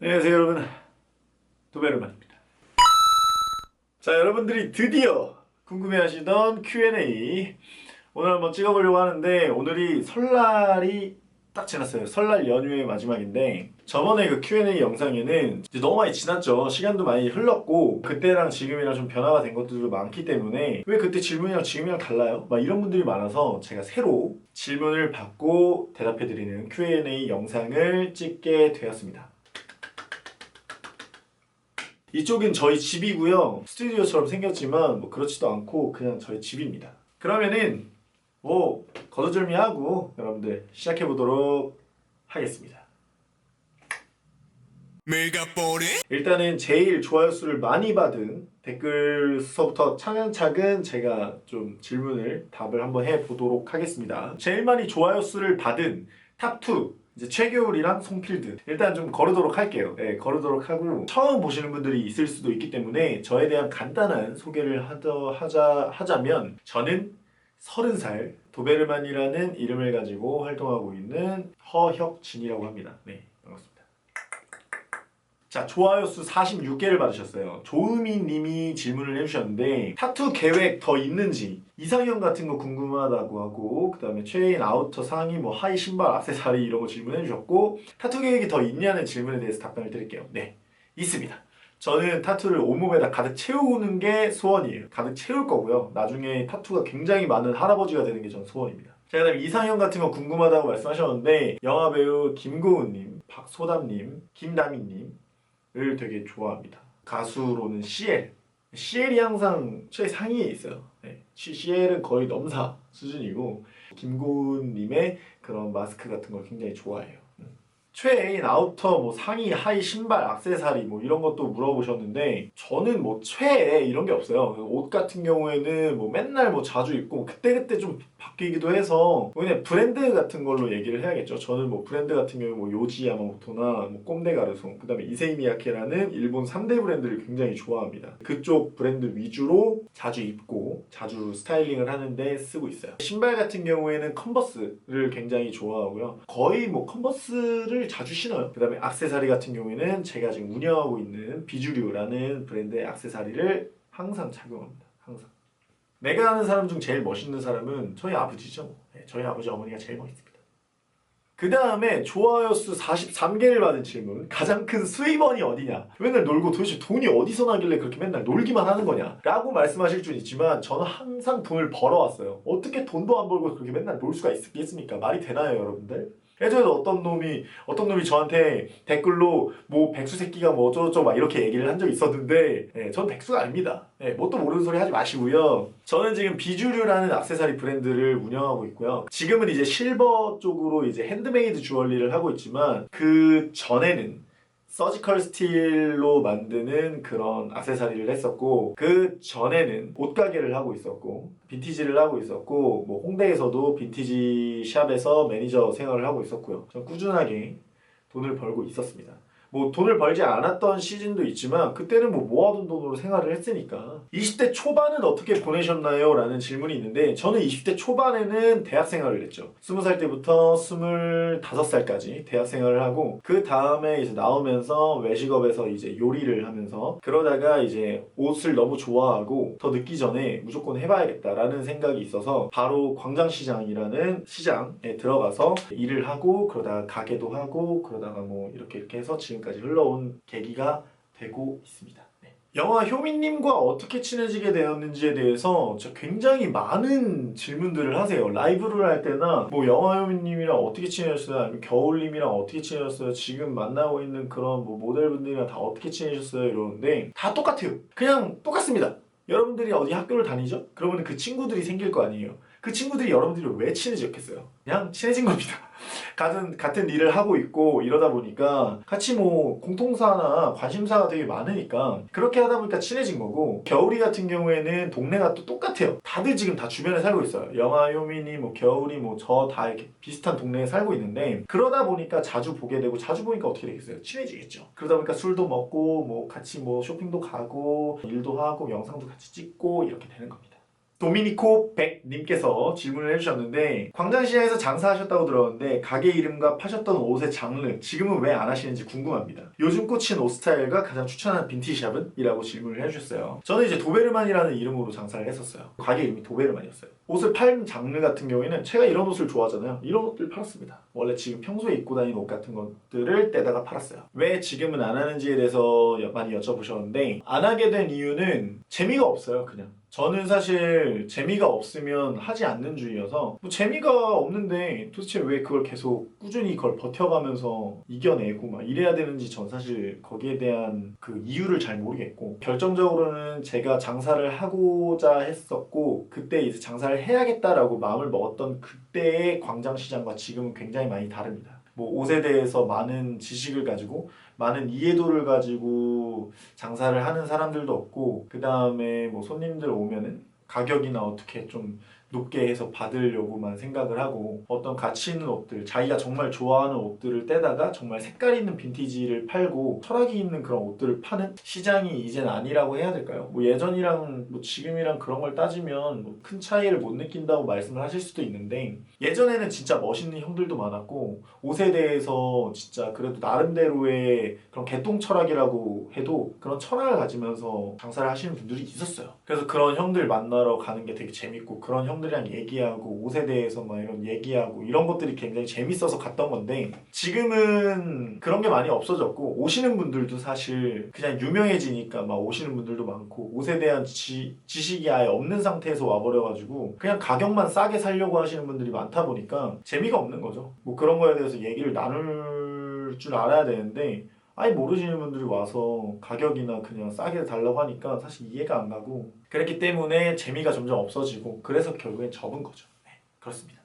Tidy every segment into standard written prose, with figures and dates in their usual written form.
안녕하세요 여러분, 도베르만입니다. 자, 여러분들이 드디어 궁금해하시던 Q&A 오늘 한번 찍어보려고 하는데, 오늘이 설날이 딱 지났어요. 설날 연휴의 마지막인데, 저번에 그 Q&A 영상에는 이제 너무 많이 지났죠. 시간도 많이 흘렀고 그때랑 지금이랑 좀 변화가 된 것들도 많기 때문에 왜 그때 질문이랑 지금이랑 달라요? 막 이런 분들이 많아서 제가 새로 질문을 받고 대답해드리는 Q&A 영상을 찍게 되었습니다. 이쪽은 저희 집이고요. 스튜디오처럼 생겼지만 뭐 그렇지도 않고 그냥 저희 집입니다. 그러면은 뭐 거두절미하고 여러분들 시작해 보도록 하겠습니다. 일단은 제일 좋아요 수를 많이 받은 댓글서부터 차근차근 제가 좀 질문을 답을 한번 해보도록 하겠습니다. 제일 많이 좋아요 수를 받은 탑2, 이제 최겨울이랑 송필드, 일단 좀 거르도록 할게요. 네, 거르도록 하고, 처음 보시는 분들이 있을 수도 있기 때문에 저에 대한 간단한 소개를 하자면, 저는 30살 도베르만이라는 이름을 가지고 활동하고 있는 허혁진이라고 합니다. 네, 반갑습니다. 자, 좋아요 수 46개를 받으셨어요. 조은미 님이 질문을 해주셨는데, 타투 계획 더 있는지, 이상형 같은 거 궁금하다고 하고, 그 다음에 체인, 아우터, 상의, 뭐 하의, 신발, 액세서리 이런 거 질문해 주셨고, 타투 계획이 더 있냐는 질문에 대해서 답변을 드릴게요. 네, 있습니다. 저는 타투를 온몸에다 가득 채우는 게 소원이에요. 가득 채울 거고요. 나중에 타투가 굉장히 많은 할아버지가 되는 게 전 소원입니다. 자, 그다음에 이상형 같은 거 궁금하다고 말씀하셨는데, 영화배우 김고은님, 박소담님, 김다미님 을 되게 좋아합니다. 가수로는 CL. CL이 항상 최상위에 있어요. 네. CL은 거의 넘사 수준이고, 김고은님의 그런 마스크 같은 걸 굉장히 좋아해요. 최애인 아우터, 뭐 상의, 하의, 신발, 액세서리 뭐 이런 것도 물어보셨는데, 저는 뭐 최애 이런 게 없어요. 옷 같은 경우에는 뭐 맨날 뭐 자주 입고 그때그때 좀 바뀌기도 해서 그냥 브랜드 같은 걸로 얘기를 해야겠죠. 저는 뭐 브랜드 같은 경우 뭐 요지 야마모토나 뭐 꼼데가르송, 그다음에 이세이미야케라는 일본 3대 브랜드를 굉장히 좋아합니다. 그쪽 브랜드 위주로 자주 입고 자주 스타일링을 하는데 쓰고 있어요. 신발 같은 경우에는 컨버스를 굉장히 좋아하고요. 거의 뭐 컨버스를 자주 신어요. 그 다음에 액세서리 같은 경우에는 제가 지금 운영하고 있는 비주류라는 브랜드의 액세서리를 항상 착용합니다. 항상. 내가 아는 사람 중 제일 멋있는 사람은 저희 아버지죠. 네, 저희 아버지 어머니가 제일 멋있습니다. 그 다음에 좋아요 수 43개를 받은 질문, 가장 큰 수입원이 어디냐, 맨날 놀고 도대체 돈이 어디서 나길래 그렇게 맨날 놀기만 하는 거냐 라고 말씀하실 수 있지만, 저는 항상 돈을 벌어왔어요. 어떻게 돈도 안 벌고 그렇게 맨날 놀 수가 있겠습니까? 말이 되나요 여러분들? 예전에도 어떤 놈이 저한테 댓글로 뭐 백수 새끼가 뭐 어쩌고저쩌고 막 이렇게 얘기를 한 적이 있었는데, 전 백수가 아닙니다. 뭣도 모르는 소리 하지 마시고요. 저는 지금 비주류라는 액세서리 브랜드를 운영하고 있고요. 지금은 이제 실버 쪽으로 이제 핸드메이드 주얼리를 하고 있지만, 그 전에는 서지컬 스틸로 만드는 그런 액세서리를 했었고, 그 전에는 옷가게를 하고 있었고, 빈티지를 하고 있었고, 뭐 홍대에서도 빈티지 샵에서 매니저 생활을 하고 있었고요. 전 꾸준하게 돈을 벌고 있었습니다. 뭐 돈을 벌지 않았던 시즌도 있지만 그때는 뭐 모아둔 돈으로 생활을 했으니까. 20대 초반은 어떻게 보내셨나요? 라는 질문이 있는데, 저는 20대 초반에는 대학 생활을 했죠. 20살 때부터 25살까지 대학 생활을 하고, 그 다음에 이제 나오면서 외식업에서 이제 요리를 하면서, 그러다가 이제 옷을 너무 좋아하고 더 늦기 전에 무조건 해봐야겠다라는 생각이 있어서 바로 광장시장이라는 시장에 들어가서 일을 하고, 그러다가 가게도 하고, 그러다가 뭐 이렇게 해서 지금까지 흘러온 계기가 되고 있습니다. 네. 영화 효민님과 어떻게 친해지게 되었는지에 대해서 굉장히 많은 질문들을 하세요. 라이브를 할 때나 뭐 영화 효민님이랑 어떻게 친해졌어요? 아니면 겨울님이랑 어떻게 친해졌어요? 지금 만나고 있는 그런 뭐 모델분들이랑 다 어떻게 친해졌어요? 이러는데 다 똑같아요. 그냥 똑같습니다. 여러분들이 어디 학교를 다니죠? 그러면 그 친구들이 생길 거 아니에요. 그 친구들이 여러분들이 왜 친해졌겠어요? 그냥 친해진 겁니다. 같은 일을 하고 있고 이러다 보니까 같이 뭐 공통사나 관심사가 되게 많으니까 그렇게 하다 보니까 친해진 거고, 겨울이 같은 경우에는 동네가 또 똑같아요. 다들 지금 다 주변에 살고 있어요. 영아, 효민이, 뭐 겨울이, 뭐 저 다 이렇게 비슷한 동네에 살고 있는데, 그러다 보니까 자주 보게 되고, 자주 보니까 어떻게 되겠어요? 친해지겠죠. 그러다 보니까 술도 먹고 뭐 같이 뭐 쇼핑도 가고 일도 하고 영상도 같이 찍고 이렇게 되는 겁니다. 도미니코 백님께서 질문을 해주셨는데 광장시장에서 장사하셨다고 들었는데 가게 이름과 파셨던 옷의 장르 지금은 왜 안 하시는지 궁금합니다. 요즘 꽂힌 옷 스타일과 가장 추천하는 빈티지샵은? 이라고 질문을 해주셨어요. 저는 이제 도베르만이라는 이름으로 장사를 했었어요. 가게 이름이 도베르만이었어요. 옷을 파는 장르 같은 경우에는 제가 이런 옷을 좋아하잖아요. 이런 옷들 팔았습니다. 원래 지금 평소에 입고 다니는 옷 같은 것들을 떼다가 팔았어요. 왜 지금은 안 하는지에 대해서 많이 여쭤보셨는데 안 하게 된 이유는 재미가 없어요. 그냥 저는 사실 재미가 없으면 하지 않는 주의여서 뭐 재미가 없는데 도대체 왜 그걸 계속 꾸준히 그걸 버텨가면서 이겨내고 막 이래야 되는지 전 사실 거기에 대한 그 이유를 잘 모르겠고 결정적으로는 제가 장사를 하고자 했었고 그때 이제 장사를 해야겠다라고 마음을 먹었던 그때의 광장시장과 지금은 굉장히 많이 다릅니다. 뭐 옷에 대해서 많은 지식을 가지고 많은 이해도를 가지고 장사를 하는 사람들도 없고 그 다음에 뭐 손님들 오면은 가격이나 어떻게 좀 높게 해서 받으려고만 생각을 하고 어떤 가치 있는 옷들 자기가 정말 좋아하는 옷들을 떼다가 정말 색깔 있는 빈티지를 팔고 철학이 있는 그런 옷들을 파는 시장이 이젠 아니라고 해야 될까요? 뭐 예전이랑 뭐 지금이랑 그런 걸 따지면 뭐 큰 차이를 못 느낀다고 말씀을 하실 수도 있는데 예전에는 진짜 멋있는 형들도 많았고 옷에 대해서 진짜 그래도 나름대로의 그런 개똥 철학이라고 해도 그런 철학을 가지면서 장사를 하시는 분들이 있었어요. 그래서 그런 형들 만나러 가는 게 되게 재밌고 그런 형들이랑 얘기하고 옷에 대해서 막 이런 얘기하고 이런 것들이 굉장히 재밌어서 갔던 건데 지금은 그런 게 많이 없어졌고 오시는 분들도 사실 그냥 유명해지니까 막 오시는 분들도 많고 옷에 대한 지식이 아예 없는 상태에서 와버려가지고 그냥 가격만 싸게 살려고 하시는 분들이 많다 보니까 재미가 없는 거죠. 뭐 그런 거에 대해서 얘기를 나눌 줄 알아야 되는데 아예 모르시는 분들이 와서 가격이나 그냥 싸게 달라고 하니까 사실 이해가 안 가고 그랬기 때문에 재미가 점점 없어지고 그래서 결국엔 접은 거죠. 네, 그렇습니다.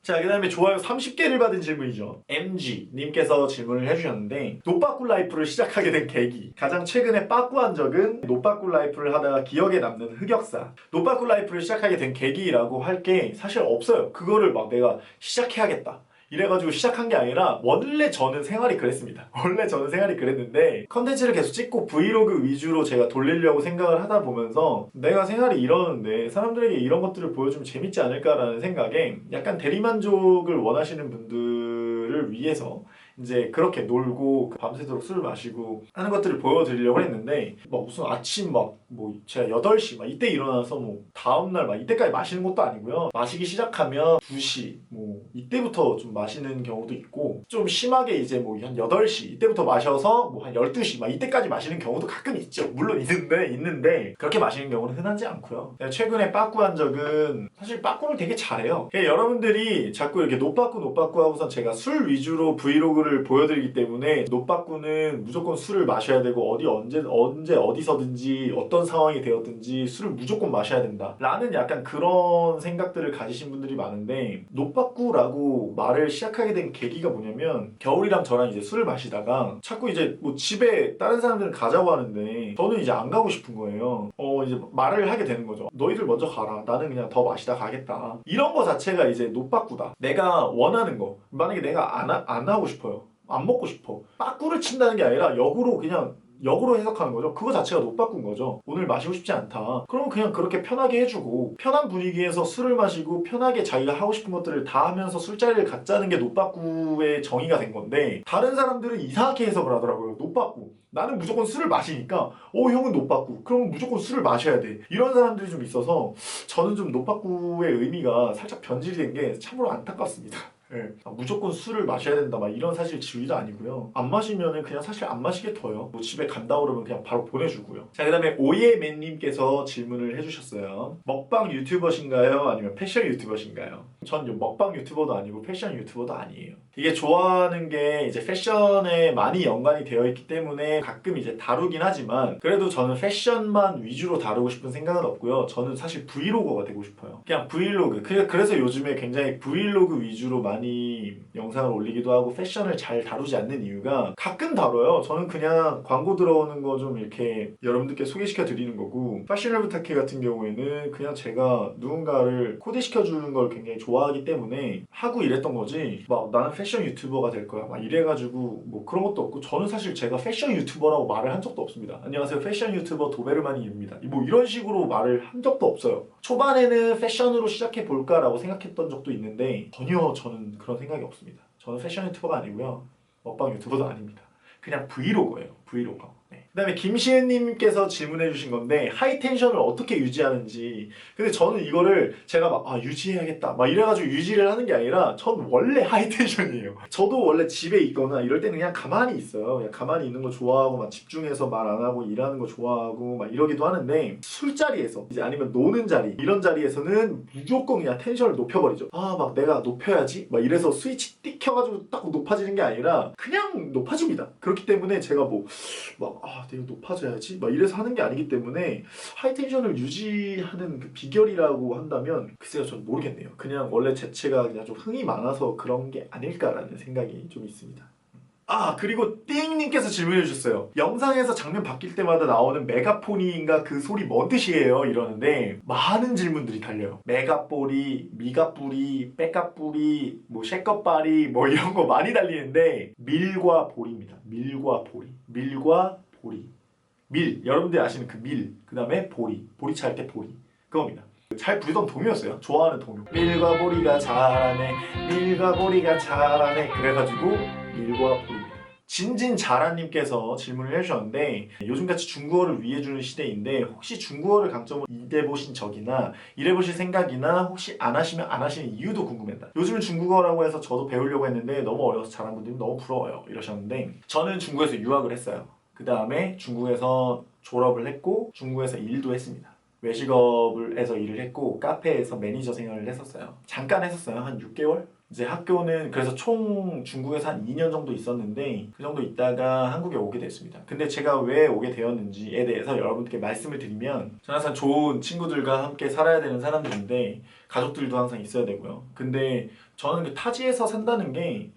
자, 그 다음에 좋아요 30개를 받은 질문이죠. MG님께서 질문을 해주셨는데 노빠꾸 라이프를 시작하게 된 계기 가장 최근에 빠꾸한 적은 노빠꾸 라이프를 하다가 기억에 남는 흑역사 노빠꾸 라이프를 시작하게 된 계기라고 할 게 사실 없어요. 그거를 막 내가 시작해야겠다 이래가지고 시작한 게 아니라 원래 저는 생활이 그랬습니다. 원래 저는 생활이 그랬는데 컨텐츠를 계속 찍고 브이로그 위주로 제가 돌리려고 생각을 하다 보면서 내가 생활이 이러는데 사람들에게 이런 것들을 보여주면 재밌지 않을까라는 생각에 약간 대리만족을 원하시는 분들을 위해서 이제 그렇게 놀고 밤새도록 술을 마시고 하는 것들을 보여드리려고 했는데 막 무슨 아침 막 뭐 제가 8시 막 이때 일어나서 뭐 다음날 막 이때까지 마시는 것도 아니고요. 마시기 시작하면 2시 뭐 이때부터 좀 마시는 경우도 있고 좀 심하게 이제 뭐 한 8시 이때부터 마셔서 뭐 한 12시 막 이때까지 마시는 경우도 가끔 있죠. 물론 있는데 그렇게 마시는 경우는 흔하지 않고요. 최근에 빠꾸한 적은 사실 빠꾸를 되게 잘해요. 여러분들이 자꾸 이렇게 노빠꾸 하고선 제가 술 위주로 브이로그를 보여드리기 때문에 노빠꾸는 무조건 술을 마셔야 되고 언제 어디서든지 어떤 상황이 되었든지 술을 무조건 마셔야 된다 라는 약간 그런 생각들을 가지신 분들이 많은데 노빠꾸라고 말을 시작하게 된 계기가 뭐냐면 겨울이랑 저랑 이제 술을 마시다가 자꾸 이제 뭐 집에 다른 사람들은 가자고 하는데 저는 이제 안 가고 싶은 거예요. 이제 말을 하게 되는 거죠. 너희들 먼저 가라. 나는 그냥 더 마시다 가겠다. 이런 거 자체가 이제 노빠꾸다. 내가 원하는 거. 만약에 내가 안 하고 싶어요. 안 먹고 싶어. 빠꾸를 친다는 게 아니라 역으로 해석하는 거죠. 그거 자체가 노빠꾸인 거죠. 오늘 마시고 싶지 않다. 그러면 그냥 그렇게 편하게 해주고 편한 분위기에서 술을 마시고 편하게 자기가 하고 싶은 것들을 다 하면서 술자리를 갖자는 게 노빠꾸의 정의가 된 건데 다른 사람들은 이상하게 해석을 하더라고요. 노빠꾸. 나는 무조건 술을 마시니까 형은 노빠꾸. 그럼 무조건 술을 마셔야 돼. 이런 사람들이 좀 있어서 저는 좀 노빠꾸의 의미가 살짝 변질이 된 게 참으로 안타깝습니다. 네. 무조건 술을 마셔야 된다 막 이런 사실 지위도 아니고요. 안 마시면은 그냥 사실 안 마시게 둬요. 뭐 집에 간다 그러면 그냥 바로 보내주고요. 자, 그 다음에 오예맨님께서 질문을 해주셨어요. 먹방 유튜버신가요? 아니면 패션 유튜버신가요? 전 먹방 유튜버도 아니고 패션 유튜버도 아니에요. 이게 좋아하는 게 이제 패션에 많이 연관이 되어 있기 때문에 가끔 이제 다루긴 하지만 그래도 저는 패션만 위주로 다루고 싶은 생각은 없고요. 저는 사실 브이로거가 되고 싶어요. 그냥 브이로그. 그래서 요즘에 굉장히 브이로그 위주로 많이 많이 영상을 올리기도 하고 패션을 잘 다루지 않는 이유가 가끔 다뤄요. 저는 그냥 광고 들어오는 거 좀 이렇게 여러분들께 소개시켜 드리는 거고 패션을 부탁해 같은 경우에는 그냥 제가 누군가를 코디시켜 주는 걸 굉장히 좋아하기 때문에 하고 이랬던 거지 막 나는 패션 유튜버가 될 거야 막 이래가지고 뭐 그런 것도 없고 저는 사실 제가 패션 유튜버라고 말을 한 적도 없습니다. 안녕하세요 패션 유튜버 도베르만이입니다. 뭐 이런 식으로 말을 한 적도 없어요. 초반에는 패션으로 시작해 볼까라고 생각했던 적도 있는데 전혀 저는 그런 생각이 없습니다. 저는 패션 유튜버가 아니고요. 먹방 유튜버도 아닙니다. 그냥 브이로거예요. 브이로거. 네. 그 다음에 김시은님께서 질문해 주신 건데 하이텐션을 어떻게 유지하는지. 근데 저는 이거를 제가 막 유지해야겠다 막 이래가지고 유지를 하는 게 아니라 전 원래 하이텐션이에요. 저도 원래 집에 있거나 이럴 때는 그냥 가만히 있어요. 그냥 가만히 있는 거 좋아하고 막 집중해서 말 안 하고 일하는 거 좋아하고 막 이러기도 하는데 술자리에서 이제 아니면 노는 자리 이런 자리에서는 무조건 그냥 텐션을 높여버리죠. 막 내가 높여야지 막 이래서 스위치 띡 켜가지고 딱 높아지는 게 아니라 그냥 높아집니다. 그렇기 때문에 제가 내가 높아져야지 막 이래서 하는 게 아니기 때문에 하이텐션을 유지하는 그 비결이라고 한다면 글쎄요 전 모르겠네요. 그냥 원래 자체가 그냥 좀 흥이 많아서 그런 게 아닐까라는 생각이 좀 있습니다. 그리고 띵님께서 질문해 주셨어요. 영상에서 장면 바뀔 때마다 나오는 메가포니인가 그 소리 뭔 뜻이에요? 이러는데 많은 질문들이 달려요. 메가뽀리, 미가뿌리, 빼까뿌리, 뭐 쉐꺼빠리 뭐 이런 거 많이 달리는데 밀과 보리입니다. 밀과 보리. 밀과 보리. 밀, 여러분들이 아시는 그 밀, 그 다음에 보리. 보리차 할 때 보리. 그겁니다. 잘 부르던 동요였어요. 좋아하는 동요. 밀과 보리가 잘하네 밀과 보리가 잘하네 그래가지고 밀과 보리입니다. 진진자라님께서 질문을 해주셨는데 요즘같이 중국어를 위해주는 시대인데 혹시 중국어를 강점으로 일해보신 적이나 일해보실 생각이나 혹시 안 하시면 안 하시는 이유도 궁금했다. 요즘은 중국어라고 해서 저도 배우려고 했는데 너무 어려워서 잘한 분들이 너무 부러워요 이러셨는데 저는 중국에서 유학을 했어요. 그 다음에 중국에서 졸업을 했고 중국에서 일도 했습니다. 외식업을 해서 일을 했고 카페에서 매니저 생활을 했었어요. 잠깐 했었어요. 한 6개월? 이제 학교는 그래서 총 중국에서 한 2년 정도 있었는데 그 정도 있다가 한국에 오게 됐습니다. 근데 제가 왜 오게 되었는지에 대해서 여러분께 말씀을 드리면 저는 항상 좋은 친구들과 함께 살아야 되는 사람들인데 가족들도 항상 있어야 되고요. 근데 저는 그 타지에서 산다는 게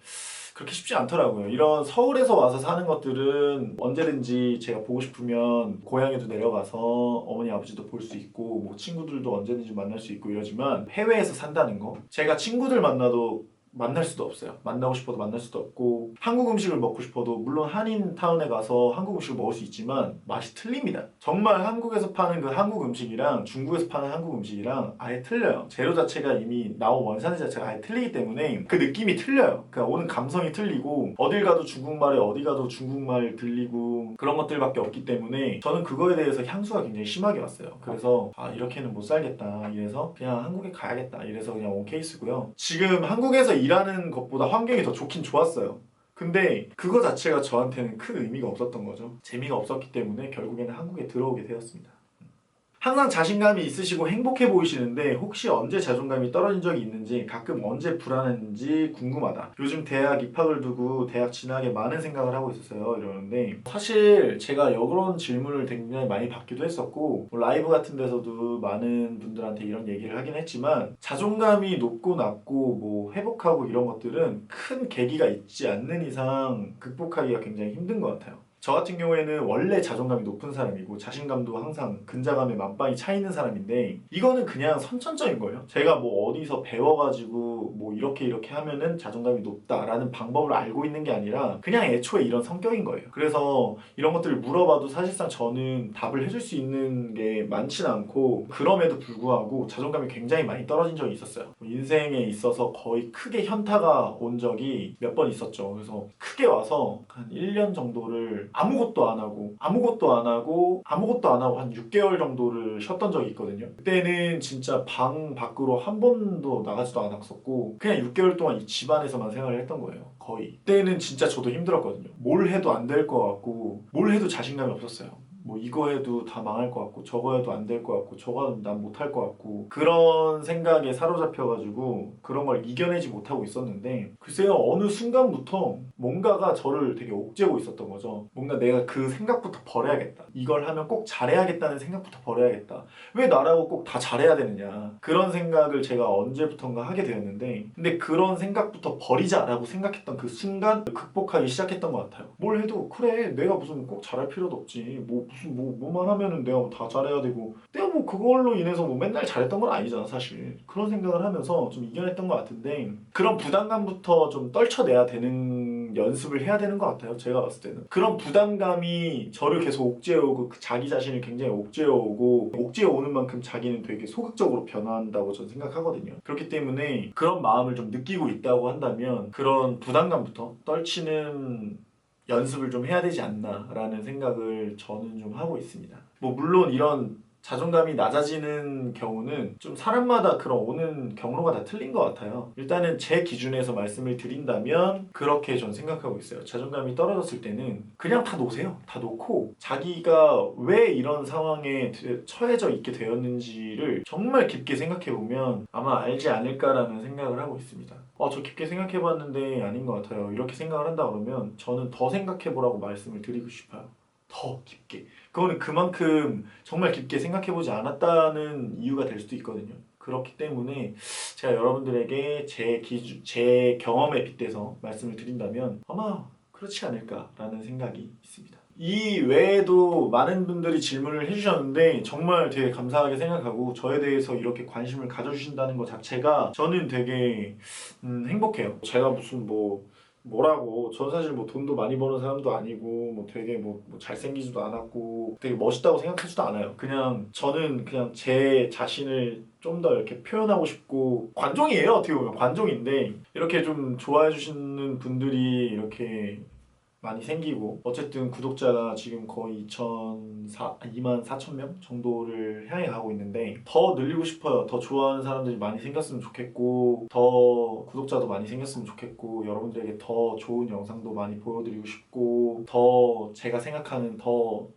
그렇게 쉽지 않더라고요. 이런 서울에서 와서 사는 것들은 언제든지 제가 보고 싶으면 고향에도 내려가서 어머니 아버지도 볼 수 있고 뭐 친구들도 언제든지 만날 수 있고 이러지만 해외에서 산다는 거 제가 친구들 만나도 만날 수도 없어요. 만나고 싶어도 만날 수도 없고 한국 음식을 먹고 싶어도 물론 한인타운에 가서 한국 음식을 먹을 수 있지만 맛이 틀립니다. 정말 한국에서 파는 그 한국 음식이랑 중국에서 파는 한국 음식이랑 아예 틀려요. 재료 자체가 이미 나온 원산 자체가 아예 틀리기 때문에 그 느낌이 틀려요. 그러니까 오는 감성이 틀리고 어딜 가도 중국말에 어디 가도 중국말 들리고 그런 것들밖에 없기 때문에 저는 그거에 대해서 향수가 굉장히 심하게 왔어요. 그래서 이렇게는 못 살겠다 이래서 그냥 한국에 가야겠다 이래서 그냥 온 케이스고요. 지금 한국에서 일하는 것보다 환경이 더 좋긴 좋았어요. 근데 그거 자체가 저한테는 큰 의미가 없었던 거죠. 재미가 없었기 때문에 결국에는 한국에 들어오게 되었습니다. 항상 자신감이 있으시고 행복해 보이시는데 혹시 언제 자존감이 떨어진 적이 있는지 가끔 언제 불안했는지 궁금하다. 요즘 대학 입학을 두고 대학 진학에 많은 생각을 하고 있었어요 이러는데 사실 제가 이런 질문을 굉장히 많이 받기도 했었고 라이브 같은 데서도 많은 분들한테 이런 얘기를 하긴 했지만 자존감이 높고 낮고 뭐 회복하고 이런 것들은 큰 계기가 있지 않는 이상 극복하기가 굉장히 힘든 것 같아요. 저 같은 경우에는 원래 자존감이 높은 사람이고 자신감도 항상 근자감에 만빵이 차 있는 사람인데 이거는 그냥 선천적인 거예요. 제가 뭐 어디서 배워가지고 뭐 이렇게 하면은 자존감이 높다라는 방법을 알고 있는 게 아니라 그냥 애초에 이런 성격인 거예요. 그래서 이런 것들을 물어봐도 사실상 저는 답을 해줄 수 있는 게 많지는 않고 그럼에도 불구하고 자존감이 굉장히 많이 떨어진 적이 있었어요. 인생에 있어서 거의 크게 현타가 온 적이 몇 번 있었죠. 그래서 크게 와서 한 1년 정도를 아무것도 안 하고 한 6개월 정도를 쉬었던 적이 있거든요. 그때는 진짜 방 밖으로 한 번도 나가지도 않았었고 그냥 6개월 동안 이 집 안에서만 생활을 했던 거예요. 거의. 그때는 진짜 저도 힘들었거든요. 뭘 해도 안 될 것 같고 뭘 해도 자신감이 없었어요. 뭐 이거 해도 다 망할 것 같고 저거 해도 안 될 것 같고 저거 난 못할 것 같고 그런 생각에 사로잡혀가지고 그런 걸 이겨내지 못하고 있었는데 글쎄요 어느 순간부터 뭔가가 저를 되게 옥죄고 있었던 거죠. 뭔가 내가 그 생각부터 버려야겠다. 이걸 하면 꼭 잘해야겠다는 생각부터 버려야겠다. 왜 나라고 꼭 다 잘해야 되느냐. 그런 생각을 제가 언제부턴가 하게 되었는데 근데 그런 생각부터 버리자라고 생각했던 그 순간 극복하기 시작했던 것 같아요. 뭘 해도 그래 내가 무슨 꼭 잘할 필요도 없지. 뭐 무슨 뭐만 하면은 내가 다 잘해야 되고 내가 뭐 그걸로 인해서 뭐 맨날 잘했던 건 아니잖아 사실. 그런 생각을 하면서 좀 이겨냈던 것 같은데 그런 부담감부터 좀 떨쳐내야 되는 연습을 해야 되는 것 같아요. 제가 봤을 때는 그런 부담감이 저를 계속 옥죄어오고 그 자기 자신을 굉장히 옥죄어오고 옥죄어오는 만큼 자기는 되게 소극적으로 변화한다고 저는 생각하거든요. 그렇기 때문에 그런 마음을 좀 느끼고 있다고 한다면 그런 부담감부터 떨치는 연습을 좀 해야 되지 않나라는 생각을 저는 좀 하고 있습니다. 뭐 물론 이런 자존감이 낮아지는 경우는 좀 사람마다 그런 오는 경로가 다 틀린 것 같아요. 일단은 제 기준에서 말씀을 드린다면 그렇게 전 생각하고 있어요. 자존감이 떨어졌을 때는 그냥 다 놓으세요. 다 놓고 자기가 왜 이런 상황에 처해져 있게 되었는지를 정말 깊게 생각해 보면 아마 알지 않을까라는 생각을 하고 있습니다. 저 깊게 생각해 봤는데 아닌 것 같아요. 이렇게 생각을 한다 그러면 저는 더 생각해 보라고 말씀을 드리고 싶어요. 더 깊게. 그거는 그만큼 정말 깊게 생각해보지 않았다는 이유가 될 수도 있거든요. 그렇기 때문에 제가 여러분들에게 제 경험에 빗대서 말씀을 드린다면 아마 그렇지 않을까라는 생각이 있습니다. 이 외에도 많은 분들이 질문을 해주셨는데 정말 되게 감사하게 생각하고 저에 대해서 이렇게 관심을 가져주신다는 것 자체가 저는 되게 행복해요. 제가 무슨 뭐라고 전 사실 뭐 돈도 많이 버는 사람도 아니고 뭐 되게 뭐 잘생기지도 않았고 되게 멋있다고 생각하지도 않아요. 그냥 저는 그냥 제 자신을 좀 더 이렇게 표현하고 싶고 관종이에요. 어떻게 보면 관종인데 이렇게 좀 좋아해 주시는 분들이 이렇게 많이 생기고 어쨌든 구독자가 지금 거의 2만 4천 명 정도를 향해 가고 있는데 더 늘리고 싶어요. 더 좋아하는 사람들이 많이 생겼으면 좋겠고 더 구독자도 많이 생겼으면 좋겠고 여러분들에게 더 좋은 영상도 많이 보여드리고 싶고 더 제가 생각하는 더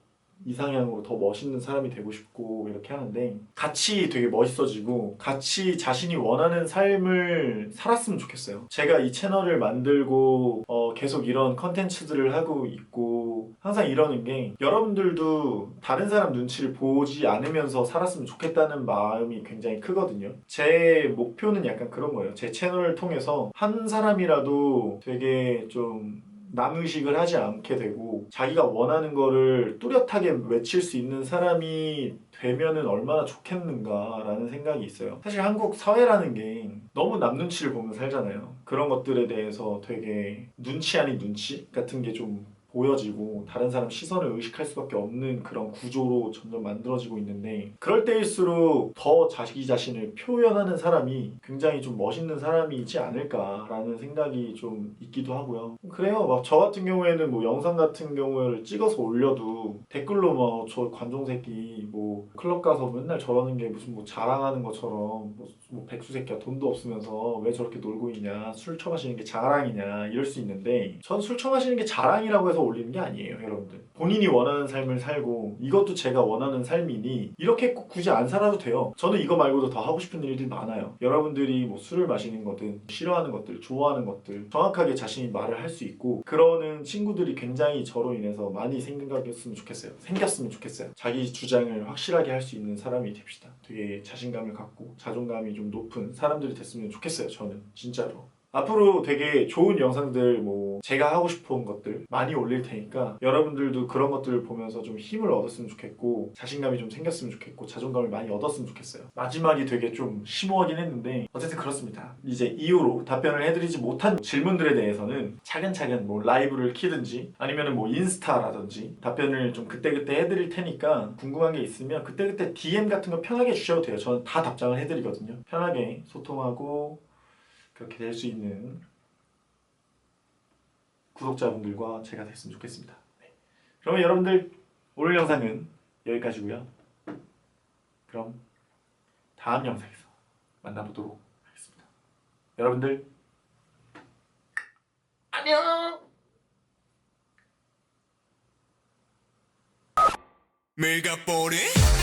이상향으로 더 멋있는 사람이 되고 싶고 이렇게 하는데 같이 되게 멋있어지고 같이 자신이 원하는 삶을 살았으면 좋겠어요. 제가 이 채널을 만들고 계속 이런 컨텐츠들을 하고 있고 항상 이러는 게 여러분들도 다른 사람 눈치를 보지 않으면서 살았으면 좋겠다는 마음이 굉장히 크거든요. 제 목표는 약간 그런 거예요. 제 채널을 통해서 한 사람이라도 되게 좀 남의식을 하지 않게 되고 자기가 원하는 거를 뚜렷하게 외칠 수 있는 사람이 되면은 얼마나 좋겠는가라는 생각이 있어요. 사실 한국 사회라는 게 너무 남 눈치를 보면 살잖아요. 그런 것들에 대해서 되게 눈치 아닌 눈치 같은 게 좀 보여지고 다른 사람 시선을 의식할 수밖에 없는 그런 구조로 점점 만들어지고 있는데 그럴 때일수록 더 자기 자신을 표현하는 사람이 굉장히 좀 멋있는 사람이지 않을까라는 생각이 좀 있기도 하고요. 그래요. 막 저 같은 경우에는 뭐 영상 같은 경우를 찍어서 올려도 댓글로 막 저 관종 새끼 뭐 클럽 가서 맨날 저러는 게 무슨 뭐 자랑하는 것처럼 뭐 백수 새끼야 돈도 없으면서 왜 저렇게 놀고 있냐 술 처마시는 게 자랑이냐 이럴 수 있는데 전 술 처마시는 게 자랑이라고 해서 올리는 게 아니에요 여러분들. 본인이 원하는 삶을 살고 이것도 제가 원하는 삶이니 이렇게 꼭 굳이 안 살아도 돼요. 저는 이거 말고도 더 하고 싶은 일들이 많아요. 여러분들이 뭐 술을 마시는 거든 싫어하는 것들 좋아하는 것들 정확하게 자신이 말을 할 수 있고 그러는 친구들이 굉장히 저로 인해서 많이 생겼으면 좋겠어요. 자기 주장을 확실하게 할 수 있는 사람이 됩시다. 되게 자신감을 갖고 자존감이 좀 높은 사람들이 됐으면 좋겠어요. 저는 진짜로. 앞으로 되게 좋은 영상들 뭐 제가 하고 싶은 것들 많이 올릴 테니까 여러분들도 그런 것들을 보면서 좀 힘을 얻었으면 좋겠고 자신감이 좀 생겼으면 좋겠고 자존감을 많이 얻었으면 좋겠어요. 마지막이 되게 좀 심오하긴 했는데 어쨌든 그렇습니다. 이제 이후로 답변을 해드리지 못한 질문들에 대해서는 차근차근 뭐 라이브를 키든지 아니면은 뭐 인스타라든지 답변을 좀 그때그때 해드릴 테니까 궁금한 게 있으면 그때그때 DM 같은 거 편하게 주셔도 돼요. 저는 다 답장을 해드리거든요. 편하게 소통하고 그렇게 될 수 있는 구독자분들과 제가 됐으면 좋겠습니다. 네. 그러면 여러분들 오늘 영상은 여기까지고요. 그럼 다음 영상에서 만나보도록 하겠습니다. 여러분들 안녕! Mega booty.